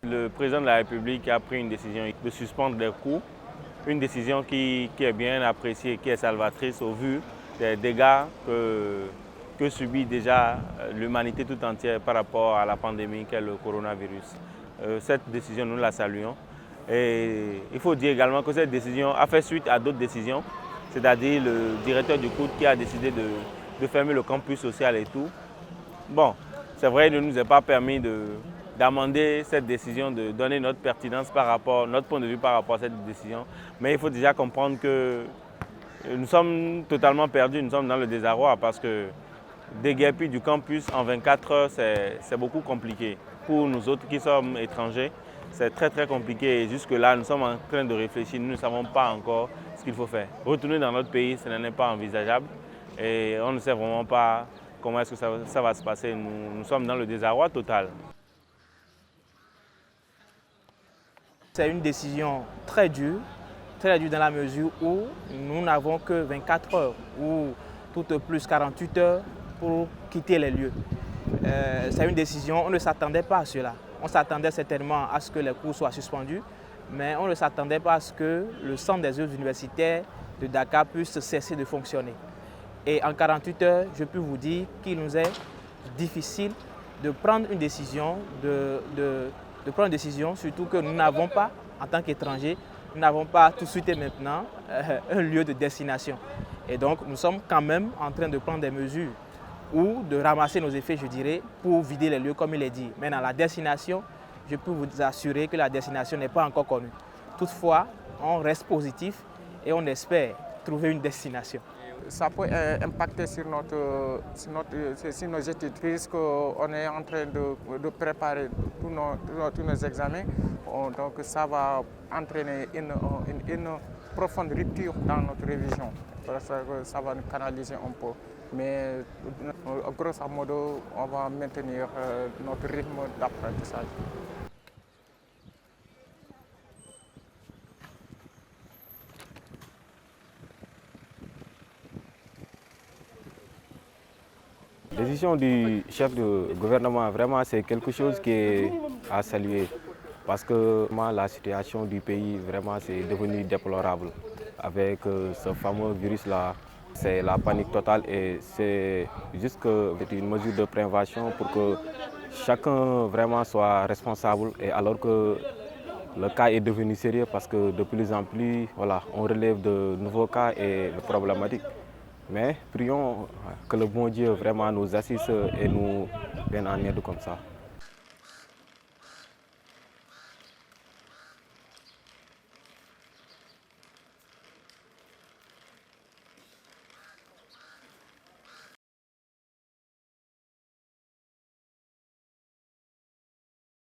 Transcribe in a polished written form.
Le président de la République a pris une décision de suspendre les cours, une décision qui est bien appréciée, qui est salvatrice au vu des dégâts que subit déjà l'humanité tout entière par rapport à la pandémie qu'est le coronavirus. Cette décision, nous la saluons. Et il faut dire également que cette décision a fait suite à d'autres décisions, c'est-à-dire le directeur du COUD qui a décidé de fermer le campus social et tout. Bon, c'est vrai, il ne nous est pas permis d'amender cette décision, de donner notre pertinence notre point de vue par rapport à cette décision. Mais il faut déjà comprendre que nous sommes totalement perdus, nous sommes dans le désarroi parce que déguerpir du campus en 24 heures, c'est beaucoup compliqué. Pour nous autres qui sommes étrangers, c'est très très compliqué et jusque-là, nous sommes en train de réfléchir, nous ne savons pas encore ce qu'il faut faire. Retourner dans notre pays, ce n'est pas envisageable et on ne sait vraiment pas comment est-ce que ça va se passer. Nous sommes dans le désarroi total. C'est une décision très dure dans la mesure où nous n'avons que 24 heures ou tout au plus 48 heures pour quitter les lieux. C'est une décision, on ne s'attendait pas à cela. On s'attendait certainement à ce que les cours soient suspendus, mais on ne s'attendait pas à ce que le centre des œuvres universitaires de Dakar puisse cesser de fonctionner. Et en 48 heures, je peux vous dire qu'il nous est difficile de prendre une décision, surtout que nous n'avons pas, en tant qu'étrangers, nous n'avons pas tout de suite et maintenant un lieu de destination. Et donc, nous sommes quand même en train de prendre des mesures ou de ramasser nos effets, je dirais, pour vider les lieux comme il est dit. Maintenant, la destination, je peux vous assurer que la destination n'est pas encore connue. Toutefois, on reste positif et on espère trouver une destination. Ça peut impacter sur nos études puisqu'on est en train de préparer tous nos examens. Donc ça va entraîner une profonde rupture dans notre révision. Parce que ça va nous canaliser un peu. Mais grosso modo, on va maintenir notre rythme d'apprentissage. La décision du chef de gouvernement, vraiment, c'est quelque chose qui est à saluer. Parce que la situation du pays, vraiment, c'est devenu déplorable. Avec ce fameux virus-là, c'est la panique totale et c'est juste une mesure de prévention pour que chacun vraiment soit responsable. Et alors que le cas est devenu sérieux parce que de plus en plus, voilà, on relève de nouveaux cas et de problématiques. Mais prions que le bon Dieu vraiment nous assiste et nous vienne en aide comme ça.